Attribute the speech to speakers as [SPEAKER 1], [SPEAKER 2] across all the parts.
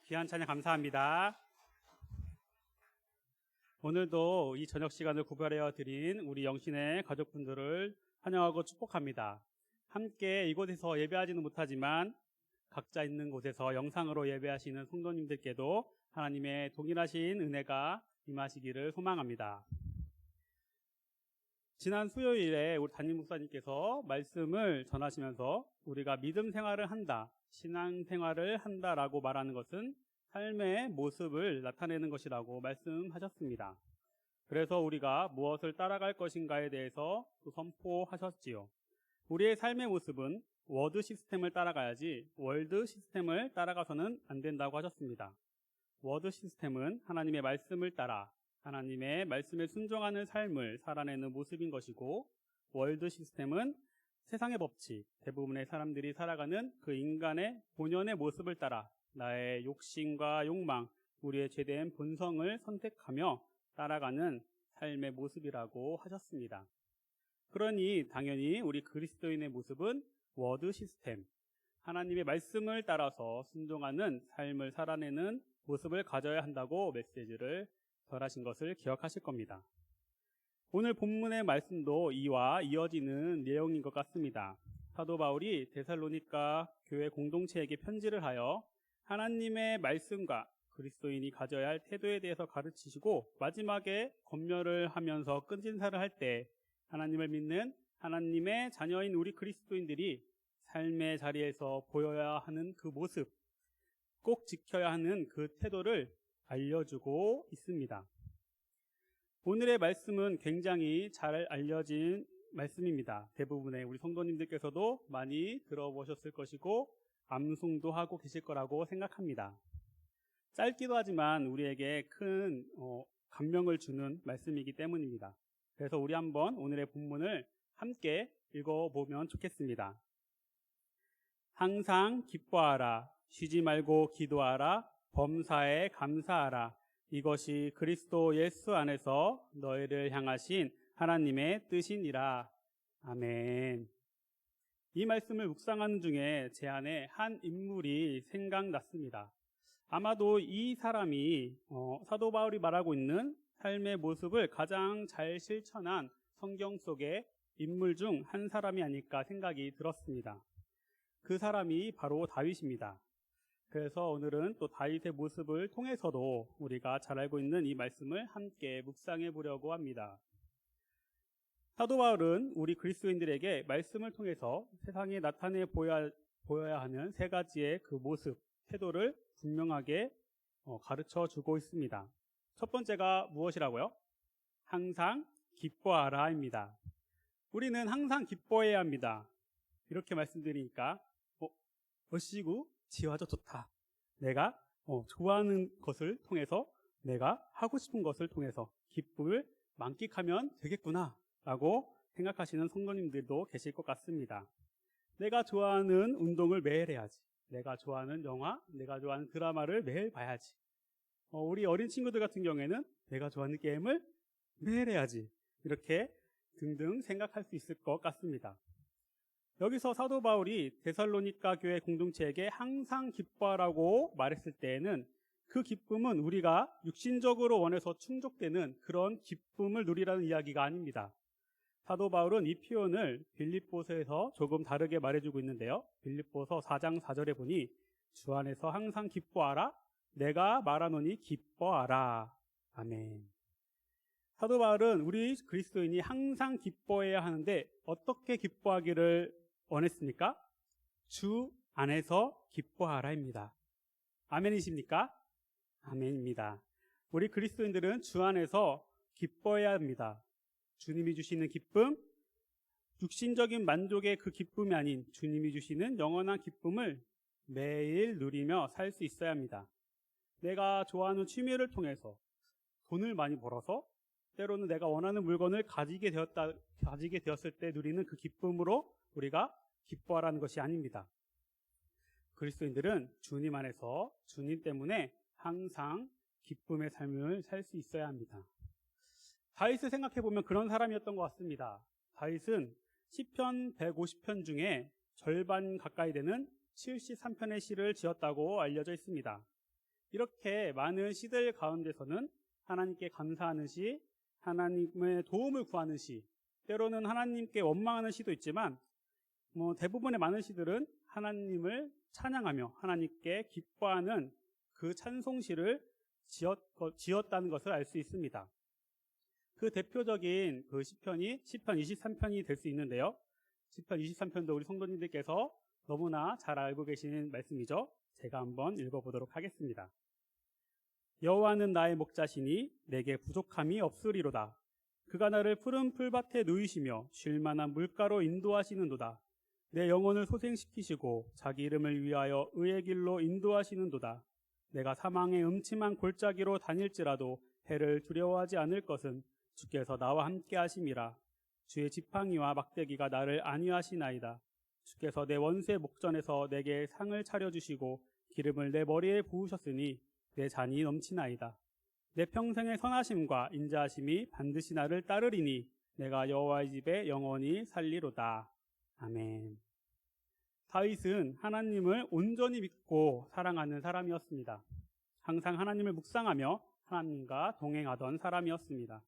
[SPEAKER 1] 귀한 찬양 감사합니다. 오늘도 이 저녁 시간을 구별하여 드린 우리 영신의 가족분들을 환영하고 축복합니다. 함께 이곳에서 예배하지는 못하지만 각자 있는 곳에서 영상으로 예배하시는 성도님들께도 하나님의 동일하신 은혜가 임하시기를 소망합니다. 지난 수요일에 우리 담임 목사님께서 말씀을 전하시면서 우리가 믿음 생활을 한다, 신앙 생활을 한다라고 말하는 것은 삶의 모습을 나타내는 것이라고 말씀하셨습니다. 그래서 우리가 무엇을 따라갈 것인가에 대해서 또 선포하셨지요. 우리의 삶의 모습은 워드 시스템을 따라가야지 월드 시스템을 따라가서는 안 된다고 하셨습니다. 워드 시스템은 하나님의 말씀을 따라 하나님의 말씀에 순종하는 삶을 살아내는 모습인 것이고, 월드 시스템은 세상의 법칙, 대부분의 사람들이 살아가는 그 인간의 본연의 모습을 따라 나의 욕심과 욕망, 우리의 죄된 본성을 선택하며 따라가는 삶의 모습이라고 하셨습니다. 그러니 당연히 우리 그리스도인의 모습은 워드 시스템, 하나님의 말씀을 따라서 순종하는 삶을 살아내는 모습을 가져야 한다고 메시지를 전하신 것을 기억하실 겁니다. 오늘 본문의 말씀도 이와 이어지는 내용인 것 같습니다. 사도 바울이 데살로니가 교회 공동체에게 편지를 하여 하나님의 말씀과 그리스도인이 가져야 할 태도에 대해서 가르치시고, 마지막에 권면을 하면서 끝인사를 할 때 하나님을 믿는 하나님의 자녀인 우리 그리스도인들이 삶의 자리에서 보여야 하는 그 모습, 꼭 지켜야 하는 그 태도를 알려주고 있습니다. 오늘의 말씀은 굉장히 잘 알려진 말씀입니다. 대부분의 우리 성도님들께서도 많이 들어보셨을 것이고 암송도 하고 계실 거라고 생각합니다. 짧기도 하지만 우리에게 큰 감명을 주는 말씀이기 때문입니다. 그래서 우리 한번 오늘의 본문을 함께 읽어보면 좋겠습니다. 항상 기뻐하라, 쉬지 말고 기도하라, 범사에 감사하라. 이것이 그리스도 예수 안에서 너희를 향하신 하나님의 뜻이니라. 아멘. 이 말씀을 묵상하는 중에 제 안에 한 인물이 생각났습니다. 아마도 이 사람이 사도 바울이 말하고 있는 삶의 모습을 가장 잘 실천한 성경 속의 인물 중 한 사람이 아닐까 생각이 들었습니다. 그 사람이 바로 다윗입니다. 그래서 오늘은 또 다윗의 모습을 통해서도 우리가 잘 알고 있는 이 말씀을 함께 묵상해 보려고 합니다. 사도 바울은 우리 그리스도인들에게 말씀을 통해서 세상에 나타내 보여야 하는 세 가지의 그 모습, 태도를 분명하게 가르쳐 주고 있습니다. 첫 번째가 무엇이라고요? 항상 기뻐하라입니다. 우리는 항상 기뻐해야 합니다. 이렇게 말씀드리니까 어시구 지화도 좋다. 내가 좋아하는 것을 통해서, 내가 하고 싶은 것을 통해서 기쁨을 만끽하면 되겠구나 라고 생각하시는 성도님들도 계실 것 같습니다. 내가 좋아하는 운동을 매일 해야지, 내가 좋아하는 영화, 내가 좋아하는 드라마를 매일 봐야지, 우리 어린 친구들 같은 경우에는 내가 좋아하는 게임을 매일 해야지, 이렇게 등등 생각할 수 있을 것 같습니다. 여기서 사도 바울이 데살로니가 교회 공동체에게 항상 기뻐하라고 말했을 때에는 그 기쁨은 우리가 육신적으로 원해서 충족되는 그런 기쁨을 누리라는 이야기가 아닙니다. 사도 바울은 이 표현을 빌립보서에서 조금 다르게 말해주고 있는데요. 빌립보서 4장 4절에 보니 주 안에서 항상 기뻐하라, 내가 말하노니 기뻐하라. 아멘. 사도 바울은 우리 그리스도인이 항상 기뻐해야 하는데 어떻게 기뻐하기를 원했습니까? 주 안에서 기뻐하라입니다. 아멘이십니까? 아멘입니다. 우리 그리스도인들은 주 안에서 기뻐해야 합니다. 주님이 주시는 기쁨, 육신적인 만족의 그 기쁨이 아닌 주님이 주시는 영원한 기쁨을 매일 누리며 살 수 있어야 합니다. 내가 좋아하는 취미를 통해서 돈을 많이 벌어서 때로는 내가 원하는 물건을 가지게 되었을 때 누리는 그 기쁨으로 우리가 기뻐하라는 것이 아닙니다. 그리스도인들은 주님 안에서 주님 때문에 항상 기쁨의 삶을 살 수 있어야 합니다. 다윗을 생각해보면 그런 사람이었던 것 같습니다. 다윗은 시편 150편 중에 절반 가까이 되는 73편의 시를 지었다고 알려져 있습니다. 이렇게 많은 시들 가운데서는 하나님께 감사하는 시, 하나님의 도움을 구하는 시, 때로는 하나님께 원망하는 시도 있지만 대부분의 많은 시들은 하나님을 찬양하며 하나님께 기뻐하는 그 찬송시를 지었다는 것을 알 수 있습니다. 그 대표적인 그 시편이 시편 23편이 될 수 있는데요. 시편 23편도 우리 성도님들께서 너무나 잘 알고 계시는 말씀이죠. 제가 한번 읽어보도록 하겠습니다. 여호와는 나의 목자시니 내게 부족함이 없으리로다. 그가 나를 푸른 풀밭에 누이시며 쉴만한 물가로 인도하시는도다. 내 영혼을 소생시키시고 자기 이름을 위하여 의의 길로 인도하시는도다. 내가 사망의 음침한 골짜기로 다닐지라도 해를 두려워하지 않을 것은 주께서 나와 함께 하심이라. 주의 지팡이와 막대기가 나를 안위하시나이다. 주께서 내 원수의 목전에서 내게 상을 차려주시고 기름을 내 머리에 부으셨으니 내 잔이 넘치나이다. 내 평생의 선하심과 인자하심이 반드시 나를 따르리니 내가 여호와의 집에 영원히 살리로다. 아멘. 다윗은 하나님을 온전히 믿고 사랑하는 사람이었습니다. 항상 하나님을 묵상하며 하나님과 동행하던 사람이었습니다.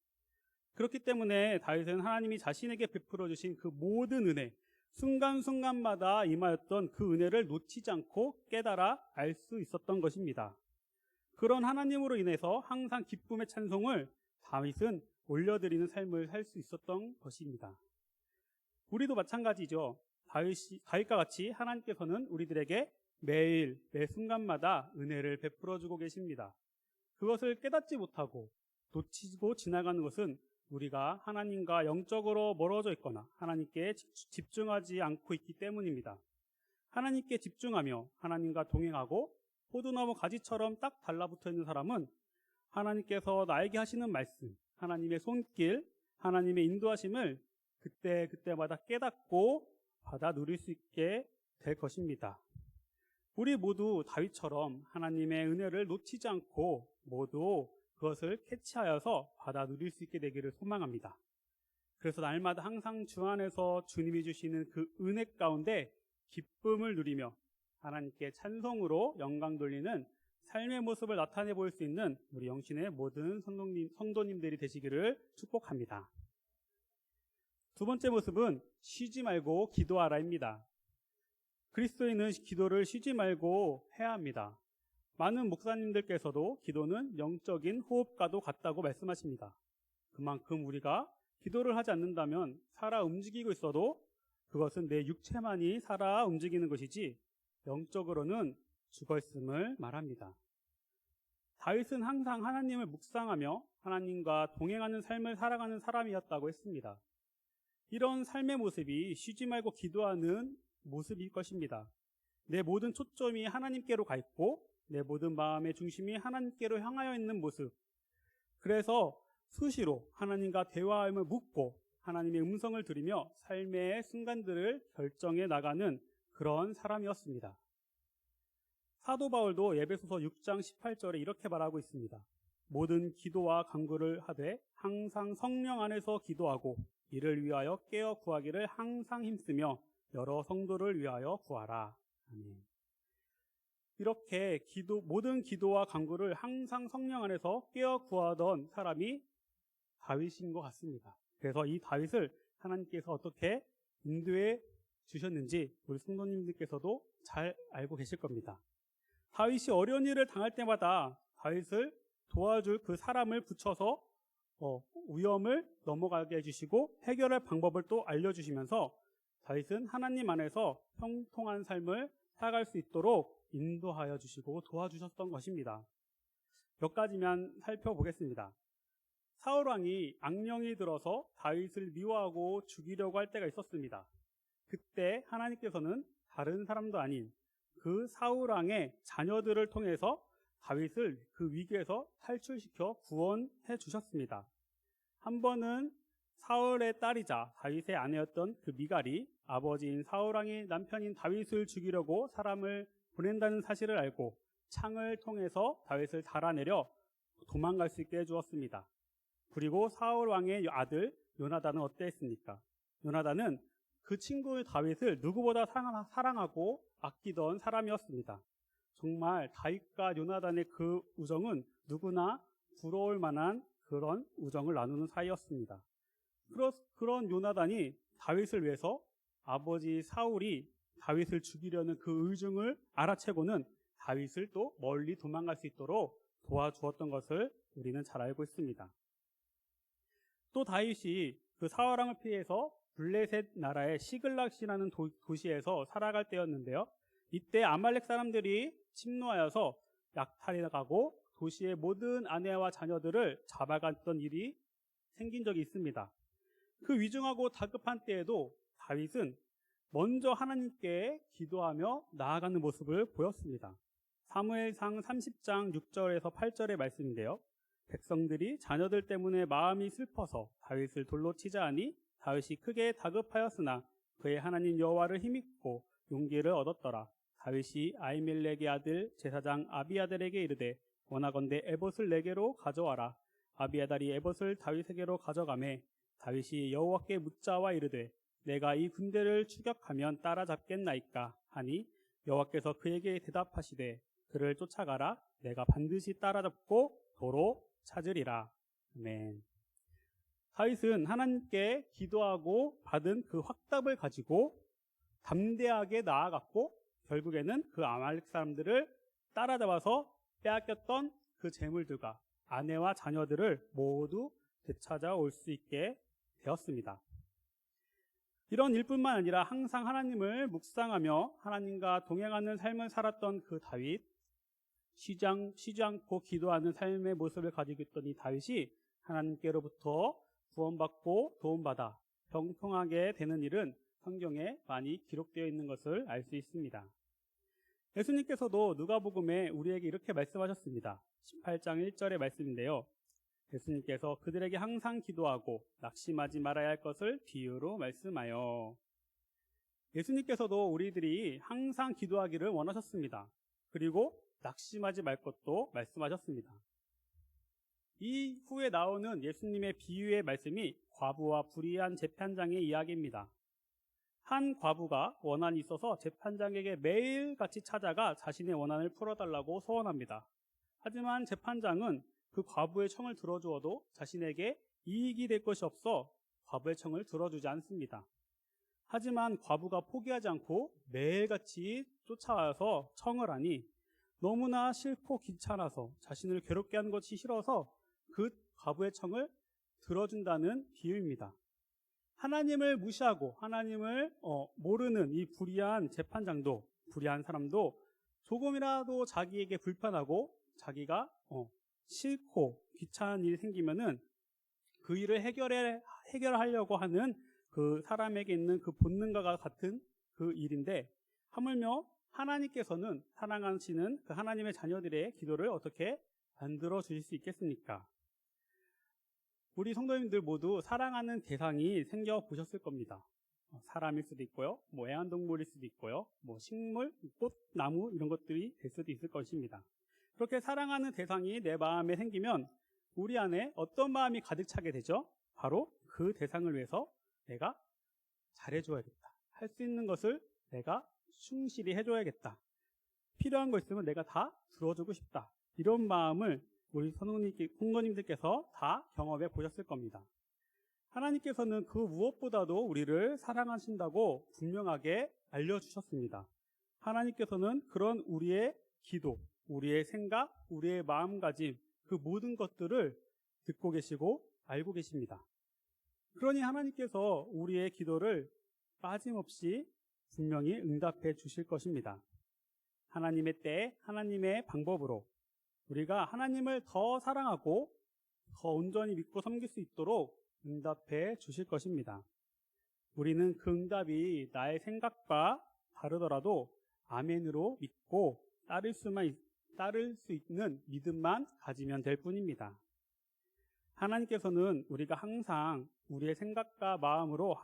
[SPEAKER 1] 그렇기 때문에 다윗은 하나님이 자신에게 베풀어 주신 그 모든 은혜, 순간순간마다 임하였던 그 은혜를 놓치지 않고 깨달아 알 수 있었던 것입니다. 그런 하나님으로 인해서 항상 기쁨의 찬송을 다윗은 올려드리는 삶을 살 수 있었던 것입니다. 우리도 마찬가지죠. 다윗과 같이 하나님께서는 우리들에게 매일 매 순간마다 은혜를 베풀어 주고 계십니다. 그것을 깨닫지 못하고 놓치고 지나가는 것은 우리가 하나님과 영적으로 멀어져 있거나 하나님께 집중하지 않고 있기 때문입니다. 하나님께 집중하며 하나님과 동행하고 포도나무 가지처럼 딱 달라붙어 있는 사람은 하나님께서 나에게 하시는 말씀, 하나님의 손길, 하나님의 인도하심을 그때마다 깨닫고 받아 누릴 수 있게 될 것입니다. 우리 모두 다윗처럼 하나님의 은혜를 놓치지 않고 모두 그것을 캐치하여서 받아 누릴 수 있게 되기를 소망합니다. 그래서 날마다 항상 주 안에서 주님이 주시는 그 은혜 가운데 기쁨을 누리며 하나님께 찬송으로 영광 돌리는 삶의 모습을 나타내 보일 수 있는 우리 영신의 모든 성도님들이 되시기를 축복합니다. 두 번째 모습은 쉬지 말고 기도하라입니다. 그리스도인은 기도를 쉬지 말고 해야 합니다. 많은 목사님들께서도 기도는 영적인 호흡과도 같다고 말씀하십니다. 그만큼 우리가 기도를 하지 않는다면 살아 움직이고 있어도 그것은 내 육체만이 살아 움직이는 것이지 영적으로는 죽어있음을 말합니다. 다윗은 항상 하나님을 묵상하며 하나님과 동행하는 삶을 살아가는 사람이었다고 했습니다. 이런 삶의 모습이 쉬지 말고 기도하는 모습일 것입니다. 내 모든 초점이 하나님께로 가 있고 내 모든 마음의 중심이 하나님께로 향하여 있는 모습. 그래서 수시로 하나님과 대화함을 묻고 하나님의 음성을 들으며 삶의 순간들을 결정해 나가는 그런 사람이었습니다. 사도 바울도 에베소서 6장 18절에 이렇게 말하고 있습니다. 모든 기도와 간구를 하되 항상 성령 안에서 기도하고 이를 위하여 깨어 구하기를 항상 힘쓰며 여러 성도를 위하여 구하라. 아멘. 이렇게 모든 기도와 간구를 항상 성령 안에서 깨어 구하던 사람이 다윗인 것 같습니다. 그래서 이 다윗을 하나님께서 어떻게 인도해 주셨는지 우리 성도님들께서도 잘 알고 계실 겁니다. 다윗이 어려운 일을 당할 때마다 다윗을 도와줄 그 사람을 붙여서 위험을 넘어가게 해주시고 해결할 방법을 또 알려주시면서 다윗은 하나님 안에서 형통한 삶을 살아갈 수 있도록 인도하여 주시고 도와주셨던 것입니다. 몇 가지만 살펴보겠습니다. 사울왕이 악령이 들어서 다윗을 미워하고 죽이려고 할 때가 있었습니다. 그때 하나님께서는 다른 사람도 아닌 그 사울왕의 자녀들을 통해서 다윗을 그 위기에서 탈출시켜 구원해 주셨습니다. 한 번은 사울의 딸이자 다윗의 아내였던 그 미갈이 아버지인 사울왕의 남편인 다윗을 죽이려고 사람을 보낸다는 사실을 알고 창을 통해서 다윗을 달아내려 도망갈 수 있게 해주었습니다. 그리고 사울왕의 아들 요나단은 어땠습니까? 요나단은 그 친구 다윗을 누구보다 사랑하고 아끼던 사람이었습니다. 정말 다윗과 요나단의 그 우정은 누구나 부러울 만한 그런 우정을 나누는 사이였습니다. 그런 요나단이 다윗을 위해서 아버지 사울이 다윗을 죽이려는 그 의중을 알아채고는 다윗을 또 멀리 도망갈 수 있도록 도와주었던 것을 우리는 잘 알고 있습니다. 또 다윗이 그 사울왕을 피해서 블레셋 나라의 시글락이라는 도시에서 살아갈 때였는데요. 이때 아말렉 사람들이 침노하여서 약탈해가고 도시의 모든 아내와 자녀들을 잡아갔던 일이 생긴 적이 있습니다. 그 위중하고 다급한 때에도 다윗은 먼저 하나님께 기도하며 나아가는 모습을 보였습니다. 사무엘상 30장 6절에서 8절의 말씀인데요. 백성들이 자녀들 때문에 마음이 슬퍼서 다윗을 돌로 치자 하니 다윗이 크게 다급하였으나 그의 하나님 여호와를 힘입고 용기를 얻었더라. 다윗이 아히멜렉의 아들 제사장 아비아달에게 이르되 원하건대 에봇을 내게로 가져와라. 아비아달이 에봇을 다윗에게로 가져가매 다윗이 여호와께 묻자와 이르되 내가 이 군대를 추격하면 따라잡겠나이까 하니 여호와께서 그에게 대답하시되 그를 쫓아가라. 내가 반드시 따라잡고 도로 찾으리라. 아멘. 다윗은 하나님께 기도하고 받은 그 확답을 가지고 담대하게 나아갔고 결국에는 그 아말렉 사람들을 따라잡아서 빼앗겼던 그 재물들과 아내와 자녀들을 모두 되찾아올 수 있게 되었습니다. 이런 일뿐만 아니라 항상 하나님을 묵상하며 하나님과 동행하는 삶을 살았던 그 다윗, 쉬지 않고 기도하는 삶의 모습을 가지고 있던 이 다윗이 하나님께로부터 구원받고 도움받아 병통하게 되는 일은 성경에 많이 기록되어 있는 것을 알 수 있습니다. 예수님께서도 누가복음에 우리에게 이렇게 말씀하셨습니다. 18장 1절의 말씀인데요. 예수님께서 그들에게 항상 기도하고 낙심하지 말아야 할 것을 비유로 말씀하여. 예수님께서도 우리들이 항상 기도하기를 원하셨습니다. 그리고 낙심하지 말 것도 말씀하셨습니다. 이 후에 나오는 예수님의 비유의 말씀이 과부와 불의한 재판장의 이야기입니다. 한 과부가 원한이 있어서 재판장에게 매일같이 찾아가 자신의 원한을 풀어달라고 소원합니다. 하지만 재판장은 그 과부의 청을 들어주어도 자신에게 이익이 될 것이 없어 과부의 청을 들어주지 않습니다. 하지만 과부가 포기하지 않고 매일같이 쫓아와서 청을 하니 너무나 싫고 귀찮아서 자신을 괴롭게 하는 것이 싫어서 그 과부의 청을 들어준다는 비유입니다. 하나님을 무시하고 하나님을 모르는 이 불의한 재판장도, 불의한 사람도 조금이라도 자기에게 불편하고 자기가 싫고 귀찮은 일이 생기면은 그 일을 해결하려고 하는 그 사람에게 있는 그 본능과 같은 그 일인데, 하물며 하나님께서는 사랑하시는 그 하나님의 자녀들의 기도를 어떻게 만들어 주실 수 있겠습니까? 우리 성도님들 모두 사랑하는 대상이 생겨 보셨을 겁니다. 사람일 수도 있고요, 애완동물일 수도 있고요, 식물, 꽃, 나무 이런 것들이 될 수도 있을 것입니다. 그렇게 사랑하는 대상이 내 마음에 생기면 우리 안에 어떤 마음이 가득 차게 되죠? 바로 그 대상을 위해서 내가 잘해줘야겠다. 할 수 있는 것을 내가 충실히 해줘야겠다. 필요한 거 있으면 내가 다 들어주고 싶다. 이런 마음을 우리 성도님들께서 다 경험해 보셨을 겁니다. 하나님께서는 그 무엇보다도 우리를 사랑하신다고 분명하게 알려주셨습니다. 하나님께서는 그런 우리의 기도, 우리의 생각, 우리의 마음가짐, 그 모든 것들을 듣고 계시고 알고 계십니다. 그러니 하나님께서 우리의 기도를 빠짐없이 분명히 응답해 주실 것입니다. 하나님의 때, 하나님의 방법으로 우리가 하나님을 더 사랑하고 더 온전히 믿고 섬길 수 있도록 응답해 주실 것입니다. 우리는 그 응답이 나의 생각과 다르더라도 아멘으로 믿고 따를 수 있는 믿음만 가지면 될 뿐입니다. 하나님께서는 우리가 항상 우리의 생각과 마음으로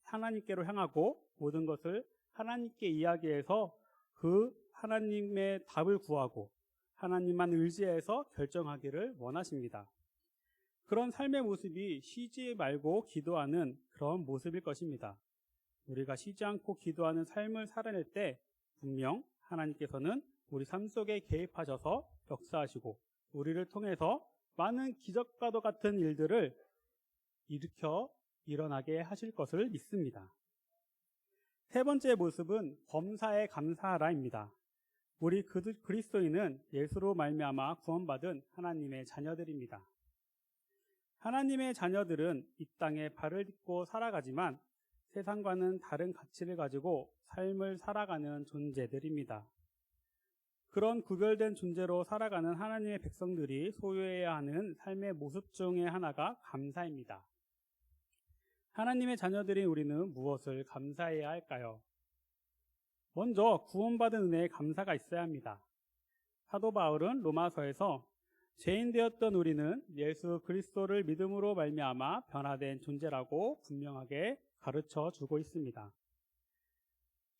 [SPEAKER 1] 하나님께로 향하고 모든 것을 하나님께 이야기해서 그 하나님의 답을 구하고 하나님만 의지해서 결정하기를 원하십니다. 그런 삶의 모습이 쉬지 말고 기도하는 그런 모습일 것입니다. 우리가 쉬지 않고 기도하는 삶을 살아낼 때 분명 하나님께서는 우리 삶 속에 개입하셔서 역사하시고 우리를 통해서 많은 기적과도 같은 일들을 일어나게 하실 것을 믿습니다. 세 번째 모습은 범사에 감사하라입니다. 우리 그리스도인은 예수로 말미암아 구원받은 하나님의 자녀들입니다. 하나님의 자녀들은 이 땅에 발을 딛고 살아가지만 세상과는 다른 가치를 가지고 삶을 살아가는 존재들입니다. 그런 구별된 존재로 살아가는 하나님의 백성들이 소유해야 하는 삶의 모습 중에 하나가 감사입니다. 하나님의 자녀들인 우리는 무엇을 감사해야 할까요? 먼저 구원받은 은혜에 감사가 있어야 합니다. 사도 바울은 로마서에서 죄인 되었던 우리는 예수 그리스도를 믿음으로 말미암아 변화된 존재라고 분명하게 가르쳐 주고 있습니다.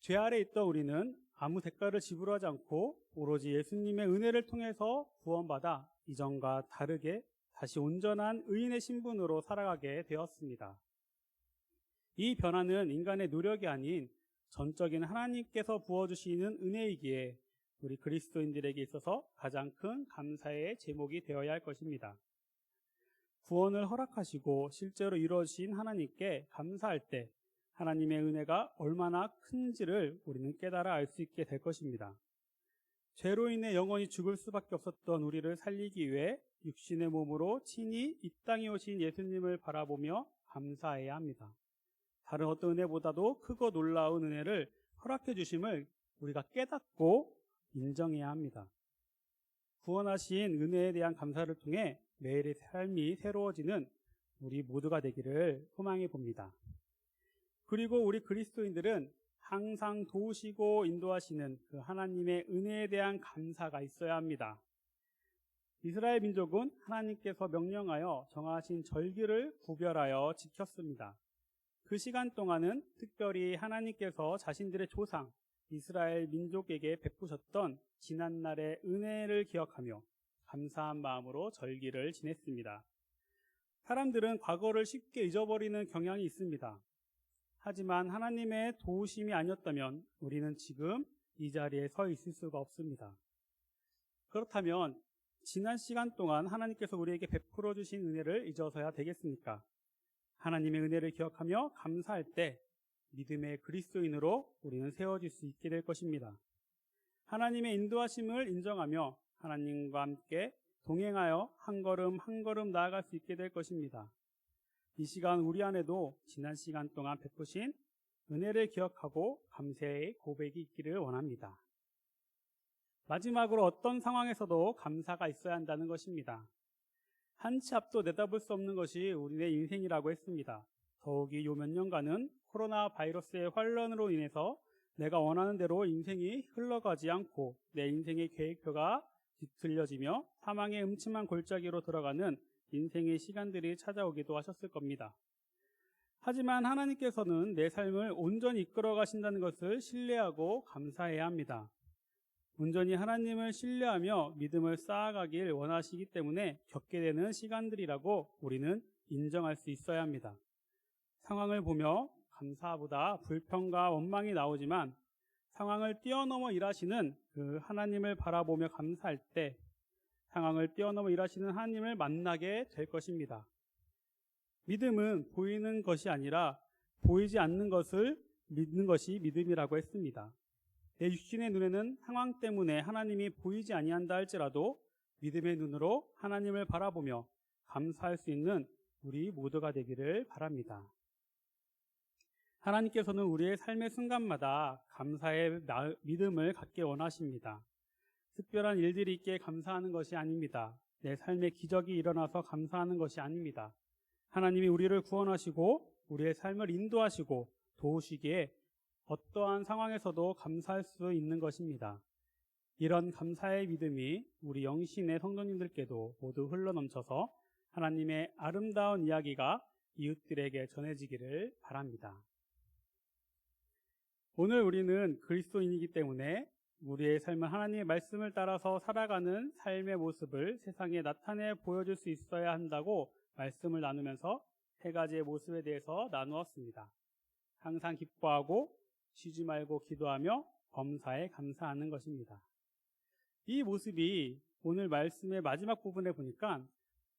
[SPEAKER 1] 죄 아래 있던 우리는 아무 대가를 지불하지 않고 오로지 예수님의 은혜를 통해서 구원받아 이전과 다르게 다시 온전한 의인의 신분으로 살아가게 되었습니다. 이 변화는 인간의 노력이 아닌 전적인 하나님께서 부어주시는 은혜이기에 우리 그리스도인들에게 있어서 가장 큰 감사의 제목이 되어야 할 것입니다. 구원을 허락하시고 실제로 이루어진 하나님께 감사할 때 하나님의 은혜가 얼마나 큰지를 우리는 깨달아 알 수 있게 될 것입니다. 죄로 인해 영원히 죽을 수밖에 없었던 우리를 살리기 위해 육신의 몸으로 친히 이 땅에 오신 예수님을 바라보며 감사해야 합니다. 다른 어떤 은혜보다도 크고 놀라운 은혜를 허락해 주심을 우리가 깨닫고 인정해야 합니다. 구원하신 은혜에 대한 감사를 통해 매일의 삶이 새로워지는 우리 모두가 되기를 소망해 봅니다. 그리고 우리 그리스도인들은 항상 도우시고 인도하시는 그 하나님의 은혜에 대한 감사가 있어야 합니다. 이스라엘 민족은 하나님께서 명령하여 정하신 절기를 구별하여 지켰습니다. 그 시간 동안은 특별히 하나님께서 자신들의 조상 이스라엘 민족에게 베푸셨던 지난날의 은혜를 기억하며 감사한 마음으로 절기를 지냈습니다. 사람들은 과거를 쉽게 잊어버리는 경향이 있습니다. 하지만 하나님의 도우심이 아니었다면 우리는 지금 이 자리에 서 있을 수가 없습니다. 그렇다면 지난 시간 동안 하나님께서 우리에게 베풀어 주신 은혜를 잊어서야 되겠습니까? 하나님의 은혜를 기억하며 감사할 때 믿음의 그리스도인으로 우리는 세워질 수 있게 될 것입니다. 하나님의 인도하심을 인정하며 하나님과 함께 동행하여 한 걸음 한 걸음 나아갈 수 있게 될 것입니다. 이 시간 우리 안에도 지난 시간 동안 베푸신 은혜를 기억하고 감사의 고백이 있기를 원합니다. 마지막으로 어떤 상황에서도 감사가 있어야 한다는 것입니다. 한 치 앞도 내다볼 수 없는 것이 우리의 인생이라고 했습니다. 더욱이 요 몇 년간은 코로나 바이러스의 환란으로 인해서 내가 원하는 대로 인생이 흘러가지 않고 내 인생의 계획표가 뒤틀려지며 사망의 음침한 골짜기로 들어가는 인생의 시간들이 찾아오기도 하셨을 겁니다. 하지만 하나님께서는 내 삶을 온전히 이끌어 가신다는 것을 신뢰하고 감사해야 합니다. 온전히 하나님을 신뢰하며 믿음을 쌓아가길 원하시기 때문에 겪게 되는 시간들이라고 우리는 인정할 수 있어야 합니다. 상황을 보며 감사보다 불평과 원망이 나오지만 상황을 뛰어넘어 일하시는 그 하나님을 바라보며 감사할 때 상황을 뛰어넘어 일하시는 하나님을 만나게 될 것입니다. 믿음은 보이는 것이 아니라 보이지 않는 것을 믿는 것이 믿음이라고 했습니다. 내 육신의 눈에는 상황 때문에 하나님이 보이지 아니한다 할지라도 믿음의 눈으로 하나님을 바라보며 감사할 수 있는 우리 모두가 되기를 바랍니다. 하나님께서는 우리의 삶의 순간마다 감사의 믿음을 갖게 원하십니다. 특별한 일들이 있기에 감사하는 것이 아닙니다. 내 삶에 기적이 일어나서 감사하는 것이 아닙니다. 하나님이 우리를 구원하시고 우리의 삶을 인도하시고 도우시기에 어떠한 상황에서도 감사할 수 있는 것입니다. 이런 감사의 믿음이 우리 영신의 성도님들께도 모두 흘러넘쳐서 하나님의 아름다운 이야기가 이웃들에게 전해지기를 바랍니다. 오늘 우리는 그리스도인이기 때문에 우리의 삶은 하나님의 말씀을 따라서 살아가는 삶의 모습을 세상에 나타내 보여줄 수 있어야 한다고 말씀을 나누면서 세 가지의 모습에 대해서 나누었습니다. 항상 기뻐하고 쉬지 말고 기도하며 범사에 감사하는 것입니다. 이 모습이 오늘 말씀의 마지막 부분에 보니까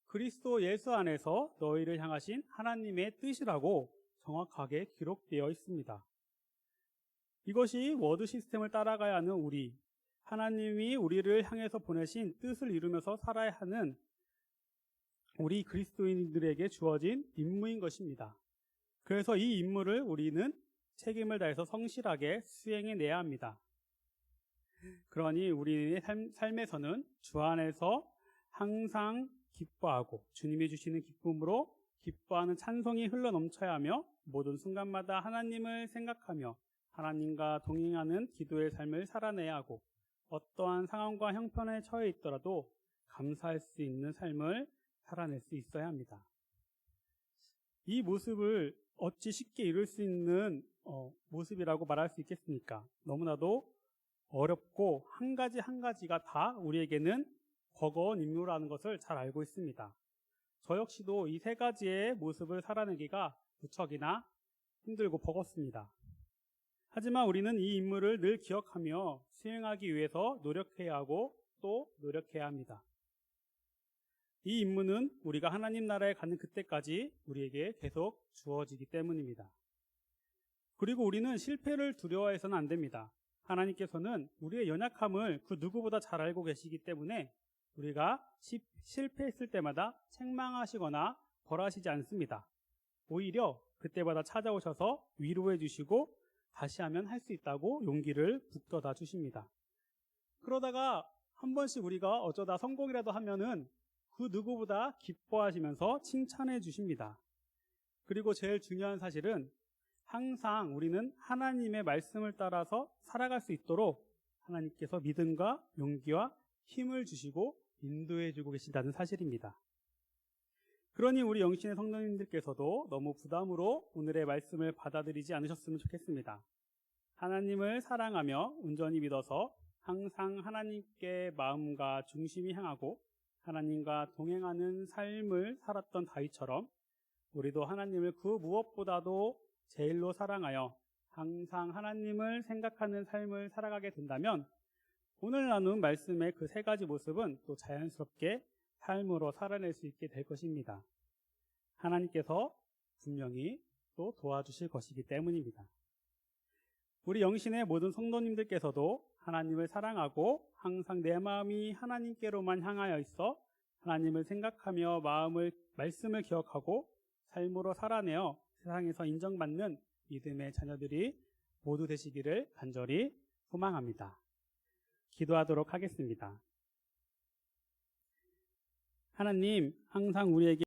[SPEAKER 1] 그리스도 예수 안에서 너희를 향하신 하나님의 뜻이라고 정확하게 기록되어 있습니다. 이것이 워드 시스템을 따라가야 하는 우리, 하나님이 우리를 향해서 보내신 뜻을 이루면서 살아야 하는 우리 그리스도인들에게 주어진 임무인 것입니다. 그래서 이 임무를 우리는 책임을 다해서 성실하게 수행해내야 합니다. 그러니 우리의 삶에서는 주 안에서 항상 기뻐하고 주님이 주시는 기쁨으로 기뻐하는 찬송이 흘러넘쳐야 하며 모든 순간마다 하나님을 생각하며 하나님과 동행하는 기도의 삶을 살아내야 하고 어떠한 상황과 형편에 처해 있더라도 감사할 수 있는 삶을 살아낼 수 있어야 합니다. 이 모습을 어찌 쉽게 이룰 수 있는 모습이라고 말할 수 있겠습니까? 너무나도 어렵고 한 가지 한 가지가 다 우리에게는 버거운 임무라는 것을 잘 알고 있습니다. 저 역시도 이 세 가지의 모습을 살아내기가 무척이나 힘들고 버겁습니다. 하지만 우리는 이 임무를 늘 기억하며 수행하기 위해서 노력해야 하고 또 노력해야 합니다. 이 임무는 우리가 하나님 나라에 가는 그때까지 우리에게 계속 주어지기 때문입니다. 그리고 우리는 실패를 두려워해서는 안 됩니다. 하나님께서는 우리의 연약함을 그 누구보다 잘 알고 계시기 때문에 우리가 실패했을 때마다 책망하시거나 벌하시지 않습니다. 오히려 그때마다 찾아오셔서 위로해 주시고 다시 하면 할 수 있다고 용기를 북돋아 주십니다. 그러다가 한 번씩 우리가 어쩌다 성공이라도 하면은 그 누구보다 기뻐하시면서 칭찬해 주십니다. 그리고 제일 중요한 사실은 항상 우리는 하나님의 말씀을 따라서 살아갈 수 있도록 하나님께서 믿음과 용기와 힘을 주시고 인도해 주고 계신다는 사실입니다. 그러니 우리 영신의 성도님들께서도 너무 부담으로 오늘의 말씀을 받아들이지 않으셨으면 좋겠습니다. 하나님을 사랑하며 온전히 믿어서 항상 하나님께 마음과 중심이 향하고 하나님과 동행하는 삶을 살았던 다윗처럼 우리도 하나님을 그 무엇보다도 제일로 사랑하여 항상 하나님을 생각하는 삶을 살아가게 된다면 오늘 나눈 말씀의 그 세 가지 모습은 또 자연스럽게 삶으로 살아낼 수 있게 될 것입니다. 하나님께서 분명히 또 도와주실 것이기 때문입니다. 우리 영신의 모든 성도님들께서도 하나님을 사랑하고 항상 내 마음이 하나님께로만 향하여 있어 하나님을 생각하며 말씀을 기억하고 삶으로 살아내어 세상에서 인정받는 믿음의 자녀들이 모두 되시기를 간절히 소망합니다. 기도하도록 하겠습니다. 하나님, 항상 우리에게